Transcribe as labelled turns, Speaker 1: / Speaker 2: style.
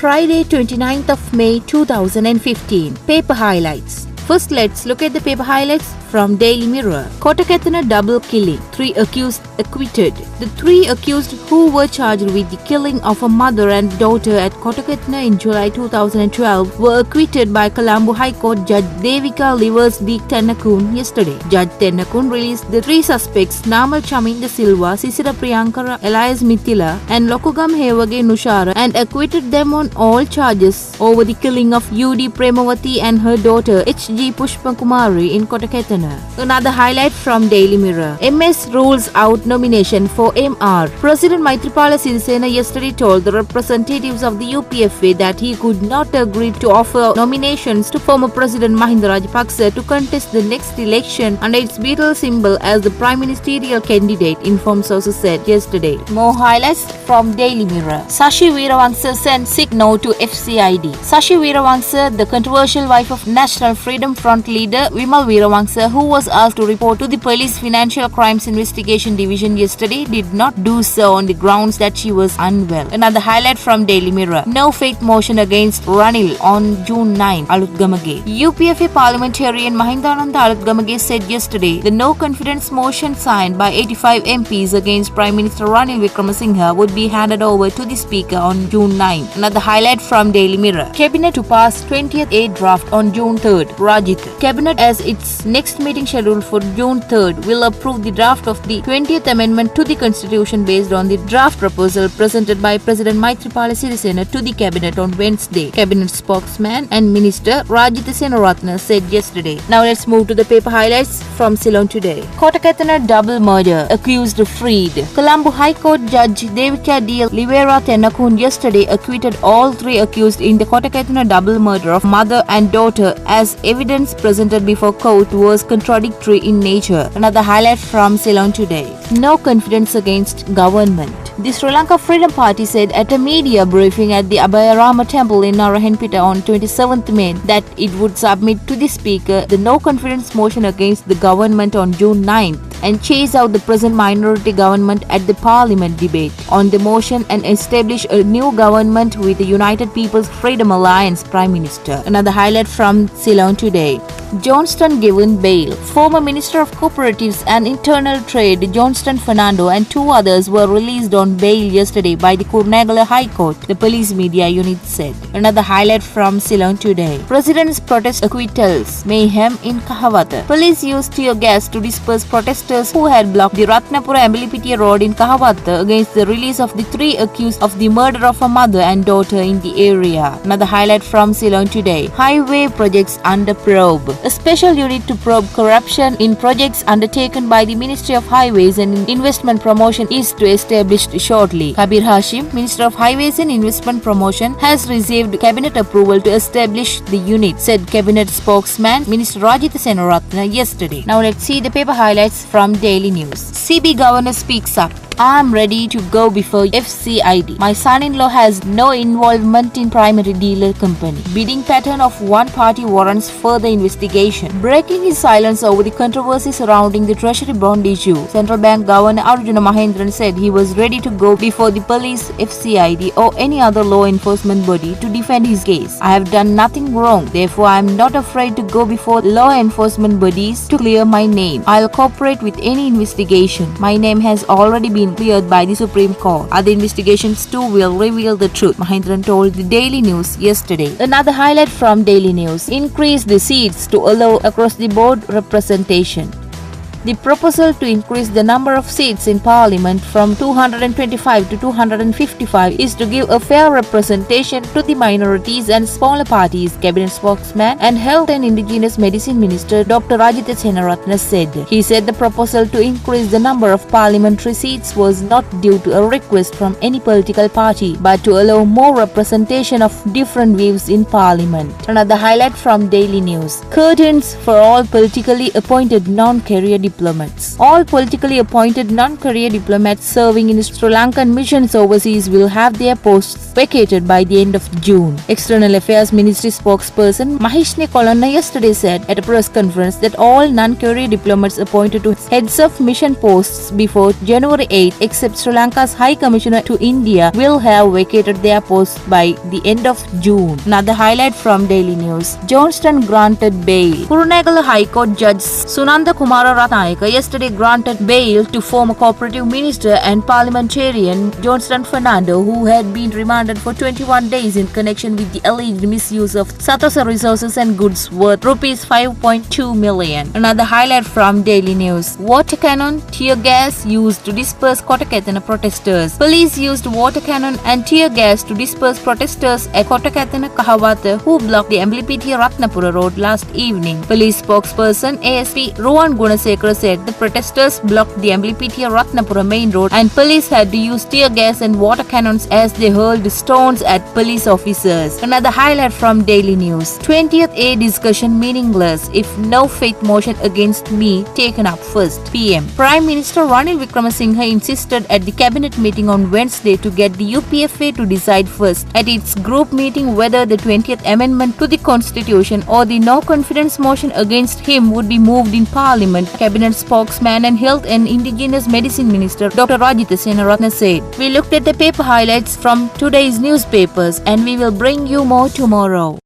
Speaker 1: Friday 29th of May 2015. Paper highlights. First, let's look at the paper highlights from Daily Mirror. Kottakathana double killing. 3 accused acquitted. The 3 accused who were charged with the killing of a mother and daughter at Kottakathana in July 2012 were acquitted by Colombo High Court Judge Devika Livers D. Tennakun yesterday. Judge Tennakun released the 3 suspects Namal Chaminda Silva, Sisira Priyankara, Elias Mithila and Lokugam Hewage Nushara and acquitted them on all charges over the killing of UD Premavati and her daughter HG Pushpakumari in Kottakathana. Another highlight from Daily Mirror. MS rules out nomination for MR. President Maithripala Sirisena yesterday told the representatives of the UPFA that he could not agree to offer nominations to former President Mahinda Rajapaksa to contest the next election under its beetle symbol as the prime ministerial candidate, informed sources said yesterday. More highlights from Daily Mirror. Sashi Weerawangsa sent sick note to FCID. Sashi Weerawangsa, the controversial wife of National Freedom Front leader Vimal Weerawangsa, who was asked to report to the Police Financial Crimes Investigation Division yesterday, did not do so on the grounds that she was unwell. Another highlight from Daily Mirror. No faith motion against Ranil on June 9, Alutgamage. UPFA parliamentarian Mahindananda Alutgamage said yesterday the no confidence motion signed by 85 MPs against Prime Minister Ranil Wickremesinghe would be handed over to the Speaker on June 9. Another highlight from Daily Mirror. Cabinet to pass 20th A draft on June 3rd. Rajit. Cabinet as its next meeting scheduled for June 3rd will approve the draft of the 20th Amendment to the Constitution based on the draft proposal presented by President Maithripala Sirisena to the Cabinet on Wednesday, Cabinet spokesman and Minister Rajitha Senaratne said yesterday. Now let's move to the paper highlights from Ceylon today. Kottakathana double murder. Accused freed. Colombo High Court Judge Devika D. Livera Tennakun yesterday acquitted all 3 accused in the Kottakathana double murder of mother and daughter as evidence presented before court was contradictory in nature. Another highlight from Ceylon today. No confidence against government. The Sri Lanka Freedom Party said at a media briefing at the Abhayarama Temple in Narahenpeta on 27th May that it would submit to the Speaker the no confidence motion against the government on June 9th and chase out the present minority government at the Parliament debate on the motion and establish a new government with the United People's Freedom Alliance Prime Minister. Another highlight from Ceylon today. Johnston given bail. Former Minister of Cooperatives and Internal Trade Johnston Fernando and 2 others were released on bail yesterday by the Kurunegala High Court, the police media unit said. Another highlight from Ceylon today. President's protest acquittals. Mayhem in Kahawatha. Police used tear gas to disperse protesters who had blocked the Ratnapura Ambalipitia road in Kahawatha against the release of the 3 accused of the murder of a mother and daughter in the area. Another highlight from Ceylon today. Highway projects under probe. A special unit to probe corruption in projects undertaken by the Ministry of Highways and Investment Promotion is to be established shortly. Kabir Hashim, Minister of Highways and Investment Promotion, has received cabinet approval to establish the unit, said cabinet spokesman Minister Rajitha Senaratne yesterday. Now let's see the paper highlights from Daily News. CB Governor speaks up. I am ready to go before FCID. My son-in-law has no involvement in primary dealer company. Bidding pattern of one party warrants further investigation. Breaking his silence over the controversy surrounding the Treasury bond issue, Central Bank Governor Arjuna Mahendran said he was ready to go before the police, FCID or any other law enforcement body to defend his case. I have done nothing wrong. Therefore, I am not afraid to go before law enforcement bodies to clear my name. I'll cooperate with any investigation. My name has already been cleared by the Supreme Court. Other investigations too will reveal the truth, Mahendran told the Daily News yesterday. Another highlight from Daily News. Increase the seats to allow across the board representation. The proposal to increase the number of seats in Parliament from 225 to 255 is to give a fair representation to the minorities and smaller parties, Cabinet spokesman and Health and Indigenous Medicine Minister Dr. Rajitha Senaratne said. He said the proposal to increase the number of parliamentary seats was not due to a request from any political party, but to allow more representation of different views in Parliament. Another highlight from Daily News. Curtains for all politically appointed non-career diplomats. All politically appointed non-career diplomats serving in Sri Lankan missions overseas will have their posts vacated by the end of June. External Affairs Ministry spokesperson Mahishni Kolonna yesterday said at a press conference that all non-career diplomats appointed to heads of mission posts before January 8, except Sri Lanka's High Commissioner to India, will have vacated their posts by the end of June. Another highlight from Daily News. Johnston granted bail. Kurunegala High Court Judge Sunanda Kumara Ratnayaka yesterday granted bail to former cooperative minister and parliamentarian Johnston Fernando, who had been remanded for 21 days in connection with the alleged misuse of Satasa resources and goods worth Rs 5.2 million. Another highlight from Daily News. Water cannon, tear gas used to disperse Kottakathana protesters. Police used water cannon and tear gas to disperse protesters at Kottakathana Kahawatha who blocked the Amblipitiya Ratnapura road last evening. Police spokesperson ASP Rohan Gunasekara said the protesters blocked the Amblipitiya Ratnapura main road and police had to use tear gas and water cannons as they hurled stones at police officers. Another highlight from Daily News. 20th A discussion meaningless if no faith motion against me taken up first. PM. Prime Minister Ranil Wickremesinghe insisted at the cabinet meeting on Wednesday to get the UPFA to decide first at its group meeting whether the 20th amendment to the constitution or the no confidence motion against him would be moved in parliament. Cabinet spokesman and Health and Indigenous Medicine Minister Dr. Rajitha Senaratne said. We looked at the paper highlights from today's newspapers and we will bring you more tomorrow.